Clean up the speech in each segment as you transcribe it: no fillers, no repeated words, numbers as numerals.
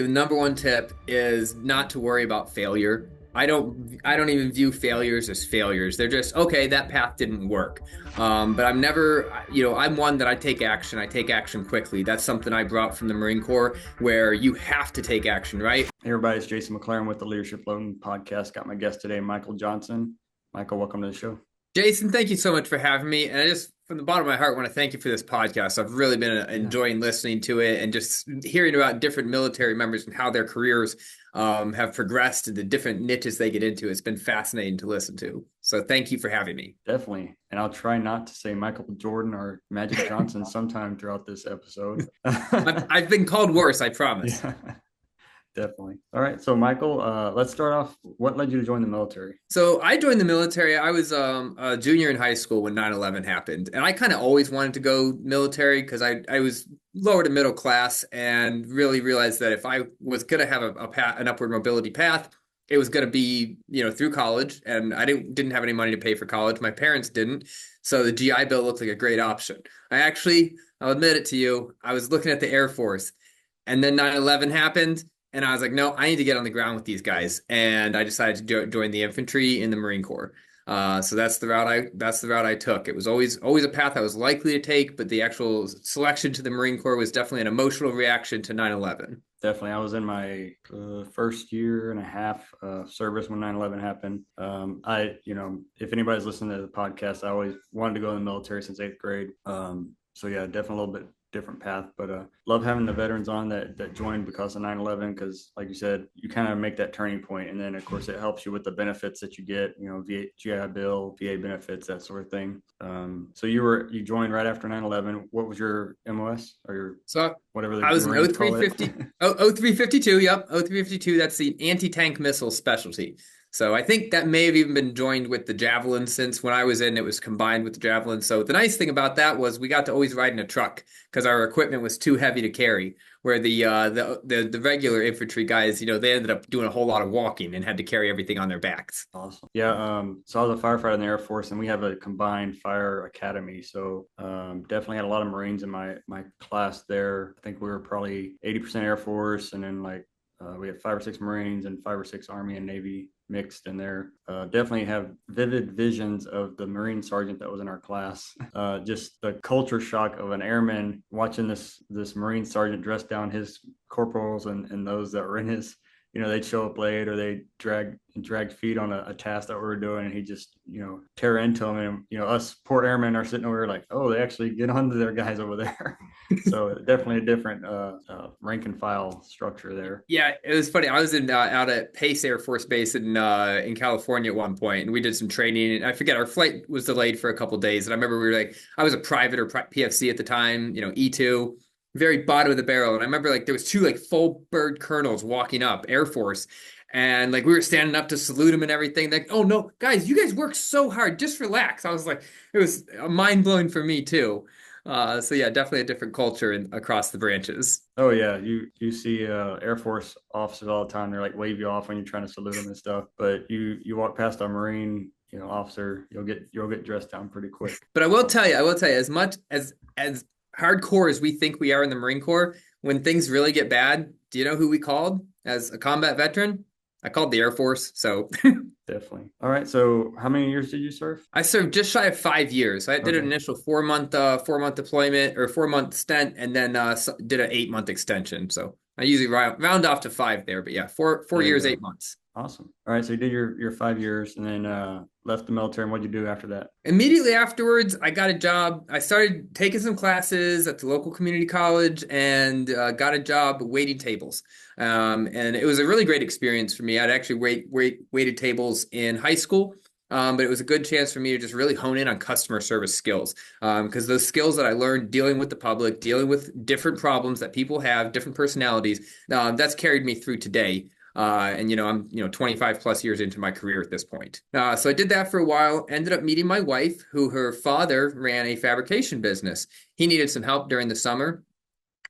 the number one tip is not to worry about failure. I don't even view failures as failures. They're just, okay, that path didn't work. But I'm never, I'm one that I take action. I take action quickly. That's something I brought from the Marine Corps where you have to take action, right? Hey everybody, it's Jason McClaren with the Leadership Loan Podcast. Got my guest today, Michael Johnson. Michael, welcome to the show. Jason, thank you so much for having me. And I just, from the bottom of my heart, want to thank you for this podcast. I've really been enjoying listening to it and just hearing about different military members and how their careers have progressed and the different niches they get into. It's been fascinating to listen to. So thank you for having me. Definitely. And I'll try not to say Michael Jordan or Magic Johnson sometime throughout this episode. I've been called worse, I promise. Yeah. Definitely. All right. So, Michael, let's start off. What led you to join the military? So I joined the military. I was a junior in high school when 9/11 happened. And I kind of always wanted to go military because I was lower to middle class and really realized that if I was going to have an upward mobility path, it was going to be, through college. And I didn't have any money to pay for college. My parents didn't. So the GI Bill looked like a great option. I'll admit it to you, I was looking at the Air Force and then 9/11 happened. And I was like, no, I need to get on the ground with these guys. And I decided to join the infantry in the Marine Corps. So that's the route I took. It was always a path I was likely to take, but the actual selection to the Marine Corps was definitely an emotional reaction to 9/11. Definitely. I was in my first year and a half service when 9/11 happened. If anybody's listening to the podcast, I always wanted to go in the military since 8th grade. So yeah, definitely a little bit different path, but love having the veterans on that joined because of 9/11, because like you said, you kind of make that turning point, and then of course it helps you with the benefits that you get, GI Bill, VA benefits, that sort of thing. So you joined right after 9/11. What was your MOS or your whatever the I was an Marines call it? 0352. Yep, 0352. That's the anti-tank missile specialty. So I think that may have even been joined with the Javelin, since when I was in, it was combined with the Javelin. So the nice thing about that was we got to always ride in a truck because our equipment was too heavy to carry. Where the regular infantry guys, they ended up doing a whole lot of walking and had to carry everything on their backs. Awesome. Yeah. So I was a firefighter in the Air Force, and we have a combined fire academy. So definitely had a lot of Marines in my class there. I think we were probably 80% Air Force, and then we had 5 or 6 Marines and 5 or 6 Army and Navy mixed in there. Definitely have vivid visions of the Marine sergeant that was in our class. Just the culture shock of an airman watching this Marine sergeant dress down his corporals and those that were in his, they'd show up late or they drag feet on a task that we were doing, and he just, tear into them. And, us poor airmen are sitting over like, oh, they actually get onto their guys over there. So definitely a different rank and file structure there. Yeah, it was funny. I was out at Pace Air Force Base in California at one point, and we did some training. And I forget, our flight was delayed for a couple of days. And I remember I was a private or PFC at the time, E2, very bottom of the barrel. And I remember there was 2 full bird colonels walking up, Air Force. And we were standing up to salute them and everything. Like, oh no, guys, you guys work so hard. Just relax. I was like, it was mind blowing for me too. So yeah, definitely a different culture across the branches. Oh yeah, you see Air Force officers all the time. They're wave you off when you're trying to salute them and stuff. But you walk past a Marine, officer, you'll get dressed down pretty quick. But I will tell you, as much as hardcore as we think we are in the Marine Corps, when things really get bad, do you know who we called as a combat veteran? I called the Air Force. So definitely. All right. So how many years did you serve? I served just shy of 5 years. I did an initial 4-month deployment or 4-month stint, and then did an 8-month extension. So I usually round off to 5 there, but yeah, 4 years, 8 months. Awesome. All right. So you did your 5 years and then left the military. And what'd you do after that? Immediately afterwards, I got a job. I started taking some classes at the local community college and got a job waiting tables. And it was a really great experience for me. I'd actually waited tables in high school. But it was a good chance for me to just really hone in on customer service skills. Because those skills that I learned dealing with the public, dealing with different problems that people have, different personalities, that's carried me through today. And I'm 25 plus years into my career at this point. So I did that for a while, ended up meeting my wife, who her father ran a fabrication business. He needed some help during the summer.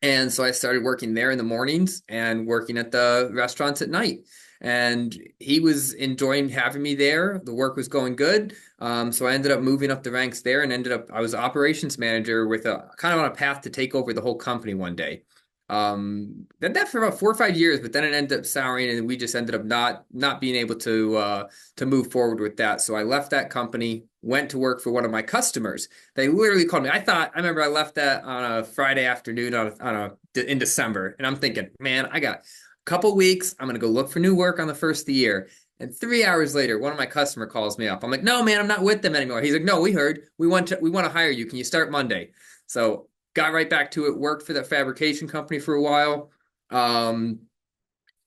And so I started working there in the mornings and working at the restaurants at night. And he was enjoying having me there. The work was going good. So I ended up moving up the ranks there and I was operations manager with a kind of on a path to take over the whole company one day. Did that for about 4 or 5 years, but then it ended up souring, and we just ended up not being able to move forward with that. So I left that company, went to work for one of my customers. They literally called me. I remember I left that on a Friday afternoon in December, and I'm thinking, man, I got a couple weeks. I'm gonna go look for new work on the first of the year. And 3 hours later, one of my customer calls me up. I'm like, no, man, I'm not with them anymore. He's like, no, we heard. We want to hire you. Can you start Monday? So got right back to it, worked for that fabrication company for a while. Um,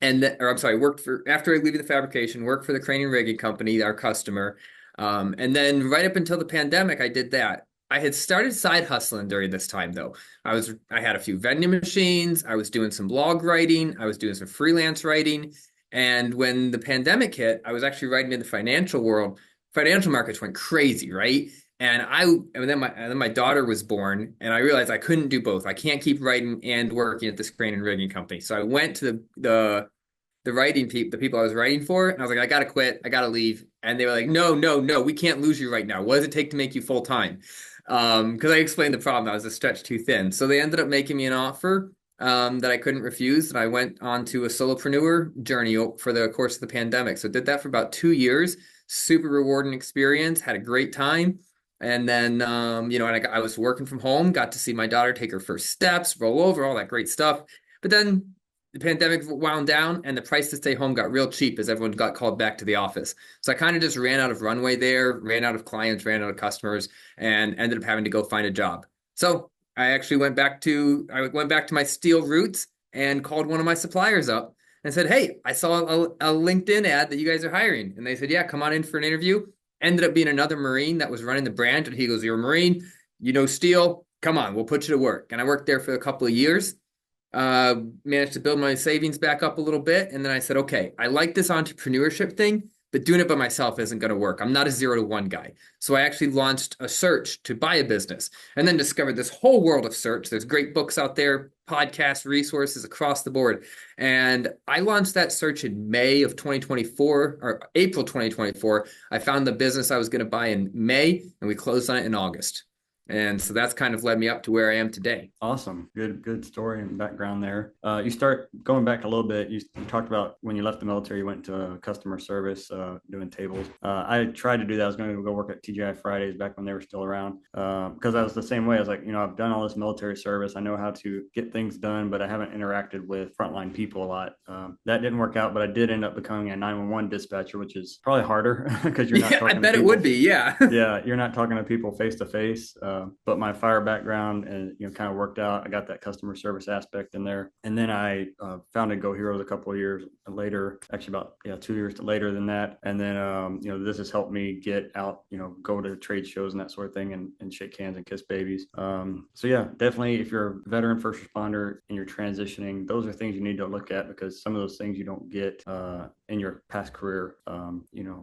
or I'm sorry, worked for, after I leave the fabrication, worked for the crane and rigging company, our customer. And then right up until the pandemic, I did that. I had started side hustling during this time though. I had a few vending machines, I was doing some blog writing, I was doing some freelance writing. And when the pandemic hit, I was actually writing in the financial world. Financial markets went crazy, right? And then my daughter was born, and I realized I couldn't do both. I can't keep writing and working at this crane and rigging company. So I went to the people I was writing for, and I was like, I gotta quit, I gotta leave. And they were like, no, no, no, we can't lose you right now. What does it take to make you full time? Because I explained the problem. I was a stretch too thin. So they ended up making me an offer that I couldn't refuse, and I went on to a solopreneur journey for the course of the pandemic. So I did that for about 2 years. Super rewarding experience. Had a great time. And then, and I was working from home, got to see my daughter take her first steps, roll over, all that great stuff. But then the pandemic wound down and the price to stay home got real cheap as everyone got called back to the office. So I kind of just ran out of runway there, ran out of clients, ran out of customers, and ended up having to go find a job. So I went back to my steel roots and called one of my suppliers up and said, hey, I saw a LinkedIn ad that you guys are hiring. And they said, yeah, come on in for an interview. Ended up being another Marine that was running the branch. And he goes, you're a Marine, you know steel, come on, we'll put you to work. And I worked there for a couple of years, managed to build my savings back up a little bit. And then I said, okay, I like this entrepreneurship thing, but doing it by myself isn't going to work. I'm not a 0 to 1 guy. So I actually launched a search to buy a business and then discovered this whole world of search. There's great books out there, podcasts, resources across the board. And I launched that search in May of 2024 or April 2024. I found the business I was going to buy in May, and we closed on it in August. And so that's kind of led me up to where I am today. Awesome. Good story and background there. You start going back a little bit. You talked about when you left the military, you went to customer service, doing tables. I tried to do that. I was going to go work at TGI Fridays back when they were still around, because I was the same way. I was like, I've done all this military service. I know how to get things done, but I haven't interacted with frontline people a lot. That didn't work out, but I did end up becoming a 911 dispatcher, which is probably harder because you're not Yeah, I talking to bet it people. would be. Yeah. Yeah, you're not talking to people face to face. But my fire background and kind of worked out. I got that customer service aspect in there, and then I founded Go Heroes a couple of years later. Actually, about 2 years later than that. And then this has helped me get out, go to trade shows and that sort of thing, and shake hands and kiss babies. So yeah, definitely, if you're a veteran first responder and you're transitioning, those are things you need to look at because some of those things you don't get in your past career.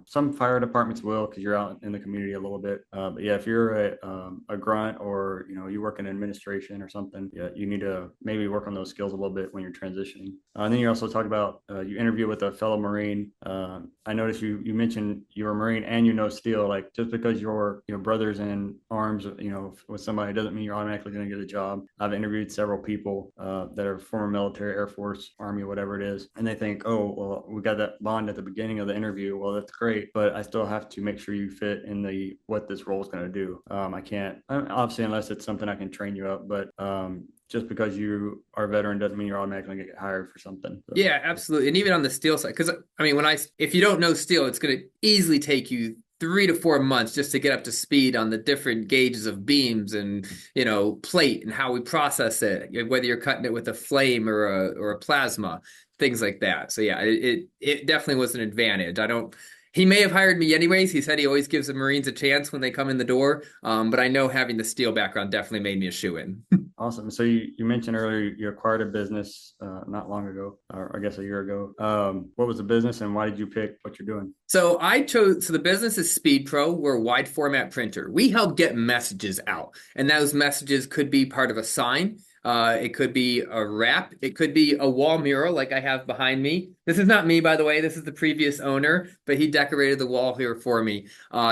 Some fire departments will because you're out in the community a little bit. But yeah, if you're a grunt or you work in administration or something, yeah, you need to maybe work on those skills a little bit when you're transitioning. And then you also talk about you interview with a fellow Marine. I noticed you mentioned you're a Marine and steel. Like just because your brothers in arms, with somebody doesn't mean you're automatically going to get a job. I've interviewed several people that are former military, Air Force, Army, whatever it is, and they think, oh, well, we got that bond at the beginning of the interview. Well, that's great, but I still have to make sure you fit in what this role is going to do. I can't, obviously, unless it's something I can train you up, but just because you are a veteran doesn't mean you're automatically going to get hired for something. So. Yeah, absolutely. And even on the steel side, because I mean, if you don't know steel, it's going to easily take you 3 to 4 months just to get up to speed on the different gauges of beams and plate and how we process it, whether you're cutting it with a flame or a plasma, things like that. So yeah, it definitely was an advantage. He may have hired me anyways. He said he always gives the Marines a chance when they come in the door. But I know having the steel background definitely made me a shoo-in. Awesome. So you mentioned earlier you acquired a business not long ago, or I guess a year ago. What was the business and why did you pick what you're doing? So the business is Speed Pro. We're a wide format printer. We help get messages out, and those messages could be part of a sign. It could be a wrap. It could be a wall mural like I have behind me. This is not me, by the way. This is the previous owner, but he decorated the wall here for me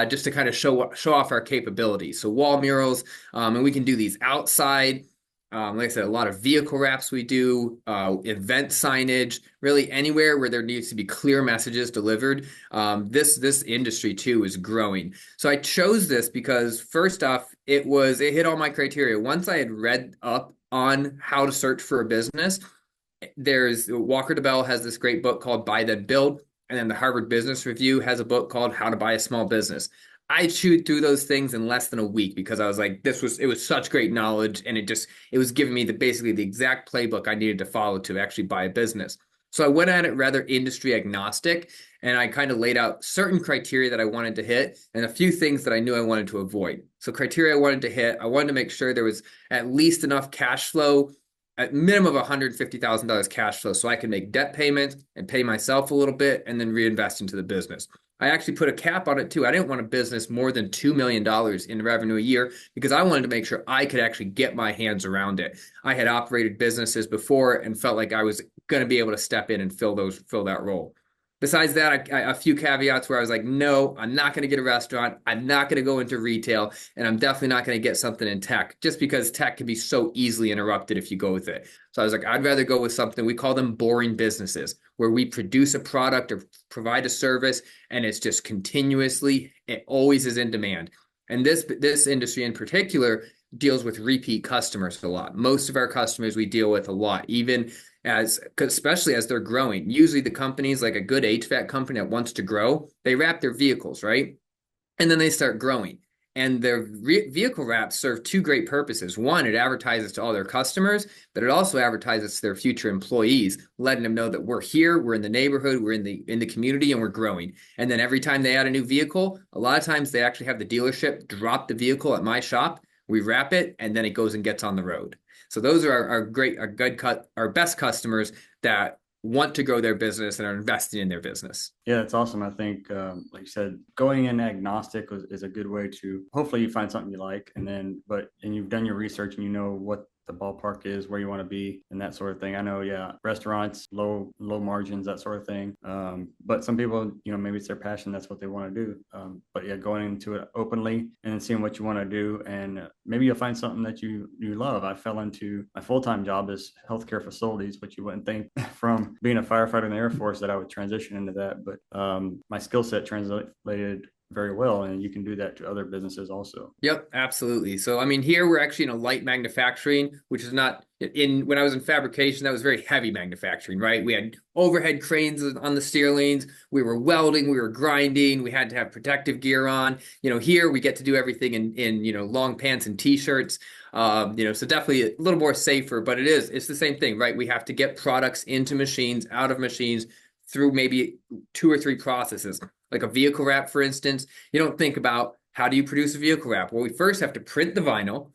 just to kind of show off our capabilities. So wall murals, and we can do these outside. Like I said, a lot of vehicle wraps we do, event signage, really anywhere where there needs to be clear messages delivered. This industry too is growing. So I chose this because first off, it hit all my criteria. Once I had read up on how to search for a business, there's Walker DeBell has this great book called Buy Then Build, and then the Harvard Business Review has a book called How to Buy a Small Business. I chewed through those things in less than a week because I was like, it was such great knowledge, and it was giving me basically the exact playbook I needed to follow to actually buy a business. So I went at it rather industry agnostic, and I kind of laid out certain criteria that I wanted to hit and a few things that I knew I wanted to avoid. So criteria I wanted to hit, I wanted to make sure there was at least enough cash flow, at minimum of $150,000 cash flow, so I can make debt payments and pay myself a little bit and then reinvest into the business. I actually put a cap on it too. I didn't want a business more than $2 million in revenue a year because I wanted to make sure I could actually get my hands around it. I had operated businesses before and felt like I was going to be able to step in and fill that role. Besides that, a few caveats where I was like, no, I'm not going to get a restaurant. I'm not going to go into retail, and I'm definitely not going to get something in tech just because tech can be so easily interrupted if you go with it. So I was like, I'd rather go with something, we call them boring businesses, where we produce a product or provide a service and it's just continuously, it always is in demand. And this industry in particular deals with repeat customers a lot. Most of our customers we deal with a lot, even especially as they're growing. Usually the companies, like a good HVAC company that wants to grow, they wrap their vehicles, right? And then they start growing. And their vehicle wraps serve two great purposes. One, it advertises to all their customers, but it also advertises to their future employees, letting them know that we're here, we're in the neighborhood, we're in the community, and we're growing. And then every time they add a new vehicle, a lot of times they actually have the dealership drop the vehicle at my shop. We wrap it, and then it goes and gets on the road. So those are our best customers that want to grow their business and are investing in their business. Yeah, that's awesome. I think, like you said, going in agnostic is a good way to hopefully you find something you like, and you've done your research and you know what the ballpark is, where you want to be, and that sort of thing. I know, yeah, restaurants, low margins, that sort of thing. But some people, maybe it's their passion, that's what they want to do. But yeah, going into it openly and seeing what you want to do, and maybe you'll find something that you love. I fell into my full-time job is healthcare facilities, which you wouldn't think from being a firefighter in the Air Force that I would transition into that. But my skill set translated very well, and you can do that to other businesses also. Yep, absolutely. So I mean, here we're actually in a light manufacturing, which is not in when I was in fabrication, that was very heavy manufacturing, right? We had overhead cranes on the steerlings, we were welding, we were grinding, we had to have protective gear on. Here we get to do everything in long pants and t-shirts. So definitely a little more safer, but it's the same thing, right? We have to get products into machines, out of machines, through maybe 2 or 3 processes. Like a vehicle wrap, for instance, you don't think about how do you produce a vehicle wrap? Well, we first have to print the vinyl,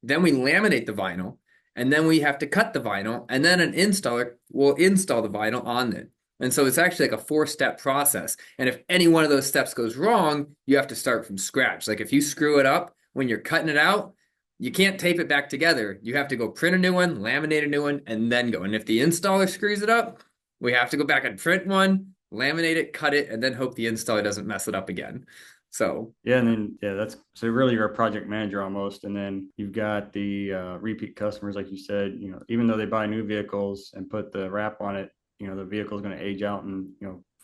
then we laminate the vinyl, and then we have to cut the vinyl, and then an installer will install the vinyl on it. And so it's actually like a 4-step process. And if any one of those steps goes wrong, you have to start from scratch. Like if you screw it up when you're cutting it out, you can't tape it back together. You have to go print a new one, laminate a new one, and then go. And if the installer screws it up, we have to go back and print one, laminate it, cut it, and then hope the installer doesn't mess it up again. So yeah, and then that's so really you're a project manager almost, and then you've got the repeat customers, like you said. Even though they buy new vehicles and put the wrap on it, the vehicle is going to age out in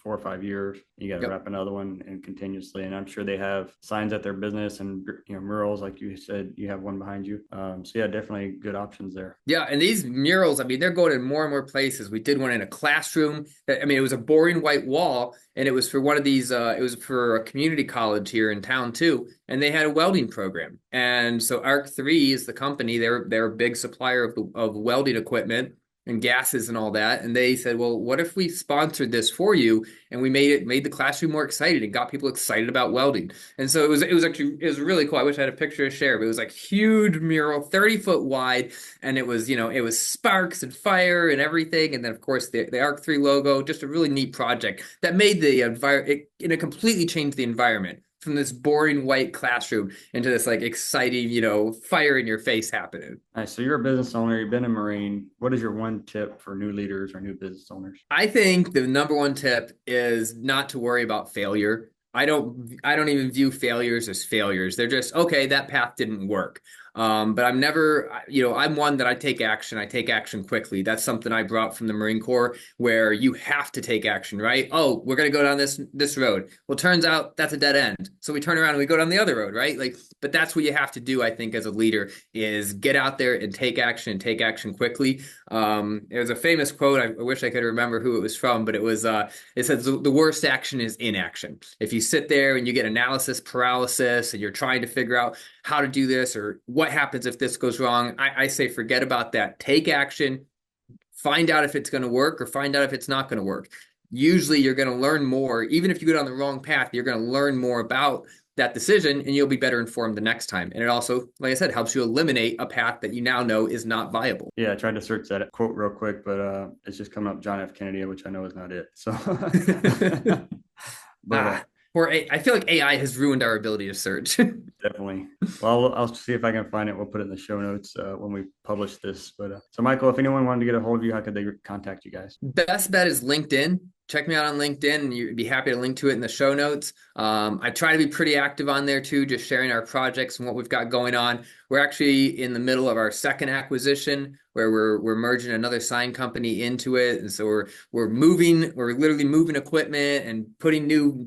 4 or 5 years. You got to wrap another one and continuously. And I'm sure they have signs at their business and murals, like you said, you have one behind you. So yeah, definitely good options there. Yeah, and these murals, I mean, they're going in more and more places. We did one in a classroom. It was a boring white wall, and it was for one of these. It was for a community college here in town too, and they had a welding program. And so Arc3 is the company. They're a big supplier of welding equipment and gases and all that. And they said, well, what if we sponsored this for you and we made the classroom more excited and got people excited about welding? And so it was really cool. I wish I had a picture to share, but it was like huge mural, 30-foot wide, and it was sparks and fire and everything. And then of course the Arc3 logo, just a really neat project that made the environment, it completely changed the environment from this boring white classroom into this like exciting, fire in your face happening. Nice. So you're a business owner, you've been a Marine. What is your one tip for new leaders or new business owners? I think the number one tip is not to worry about failure. I don't even view failures as failures. They're just, okay, that path didn't work. But I'm never, I'm one that I take action. I take action quickly. That's something I brought from the Marine Corps, where you have to take action, right? Oh, we're going to go down this road. Well, turns out that's a dead end. So we turn around and we go down the other road, right? Like, but that's what you have to do, I think, as a leader, is get out there and take action quickly. It was a famous quote. I wish I could remember who it was from, but it says the worst action is inaction. If you sit there and you get analysis paralysis and you're trying to figure out how to do this or what happens if this goes wrong, I say forget about that. Take action, find out if it's going to work or find out if it's not going to work. Usually you're going to learn more. Even if you go down the wrong path, you're going to learn more about that decision and you'll be better informed the next time. And it also, like I said, helps you eliminate a path that you now know is not viable. Yeah, I tried to search that quote real quick, but it's just coming up John F. Kennedy, which I know is not it. So, but I feel like AI has ruined our ability to search. Definitely. Well, I'll see if I can find it. We'll put it in the show notes when we publish this. But so, Michael, if anyone wanted to get a hold of you, how could they contact you guys? Best bet is LinkedIn. Check me out on LinkedIn and you'd be happy to link to it in the show notes. I try to be pretty active on there too, just sharing our projects and what we've got going on. We're actually in the middle of our second acquisition where we're merging another sign company into it. And so we're literally moving equipment and putting new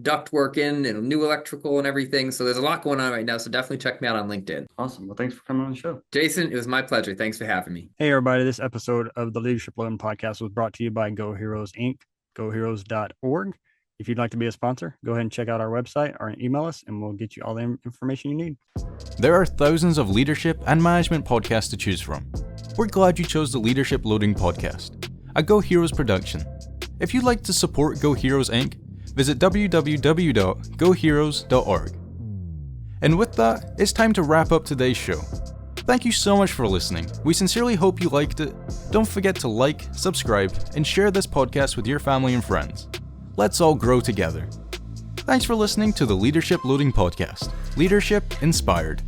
duct work in and new electrical and everything. So there's a lot going on right now. So definitely check me out on LinkedIn. Awesome. Well, thanks for coming on the show. Jason, it was my pleasure. Thanks for having me. Hey, everybody. This episode of the Leadership Loading Podcast was brought to you by Go Heroes Inc., goheroes.org. If you'd like to be a sponsor, go ahead and check out our website or email us and we'll get you all the information you need. There are thousands of leadership and management podcasts to choose from. We're glad you chose the Leadership Loading Podcast, a Go Heroes production. If you'd like to support Go Heroes Inc., visit www.goheroes.org. And with that, it's time to wrap up today's show. Thank you so much for listening. We sincerely hope you liked it. Don't forget to like, subscribe, and share this podcast with your family and friends. Let's all grow together. Thanks for listening to the Leadership Loading Podcast. Leadership inspired.